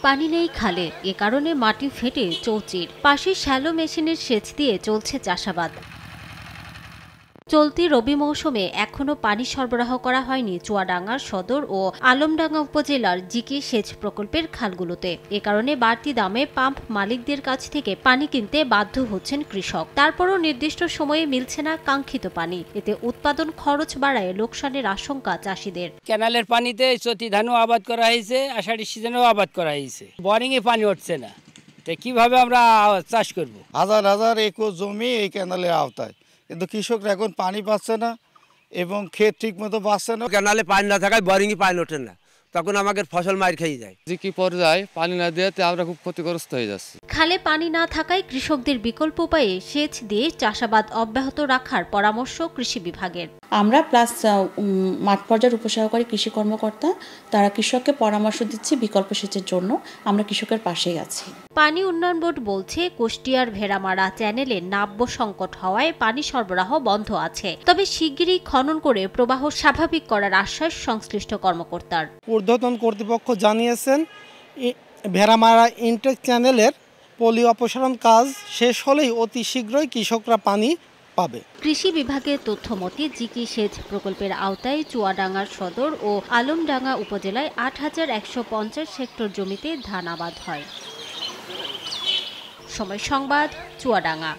পানি নেই খালে, এ কারণে মাটি ফেটে চৌচির। পাশে শ্যালো মেশিনের সেচ দিয়ে চলছে চাষাবাদ। চলতি রবি মৌসুমে এখনও পানি সরবরাহ করা হয়নি চুয়াডাঙ্গার সদর ও আলমডাঙ্গা উপজেলার জিকি সেচ প্রকল্পের খালগুলোতে। এ কারণে বাড়তি দামে পাম্প মালিকদের কাছ থেকে পানি কিনতে বাধ্য হচ্ছেন কৃষক। তারপরও নির্দিষ্ট সময়ে মিলছে না কাঙ্ক্ষিত পানি। এতে উৎপাদন খরচ বাড়ায় লোকসানের আশঙ্কা চাষিদের। ক্যানালের পানিতে চতি ধানও আবাদ করা হয়েছে, আষাঢ়ি সিজনেও আবাদ করা হয়েছে। বোরিংয়ে পানি উঠছে না, কিভাবে আমরা চাষ করব? হাজার হাজার একর জমি এই ক্যানালের আওতায়, কিন্তু কৃষকরা এখন পানি পাচ্ছে না এবং ক্ষেত ঠিক মতো পাচ্ছে না। ক্যানালে পানি না থাকায় বোরিংয়ে পানি ওঠে না, তখন আমাদের ফসল মার খেয়ে যায়। যে কি পর্যায়ে পানি না দেওয়াতে আমরা খুব ক্ষতিগ্রস্ত হয়ে যাচ্ছি। খালে পানি না থাকায় কৃষকদের বিকল্প উপায়ে সেচ দিয়ে চাষাবাদ অব্যাহত রাখার পরামর্শ কৃষি বিভাগের। আমরা প্লাস মাঠ পর্যায়ের উপসহকারী কৃষি কর্মকর্তা তারা কৃষককে পরামর্শ দিচ্ছি বিকল্প সেচের জন্য। আমরা কৃষকের পাশেই আছি। পানি উন্নয়ন বোর্ড বলছে, কুষ্টিয়ার ভেড়ামারা চ্যানেলে নাব্য সংকট হওয়ায় পানি সরবরাহ বন্ধ আছে। তবে শিগগিরই খনন করে প্রবাহ স্বাভাবিক করার আশ্বাস সংশ্লিষ্ট কর্মকর্তার। ঊর্ধ্বতন কর্তৃপক্ষ জানিয়েছেন, ভেড়ামারা ইনটেক চ্যানেলের পলি অপসারণ কাজ শেষ হলেই অতি শীঘ্রই কৃষকরা পানি পাবে। কৃষি বিভাগের তথ্য মতে জিকি সেচ প্রকল্পের আওতায় চুয়াডাঙ্গার সদর ও আলমডাঙ্গা উপজেলায় ৮,১৫০ হেক্টর জমিতে ধান আবাদ হয়। সময় সংবাদ, চুয়াডাঙ্গা।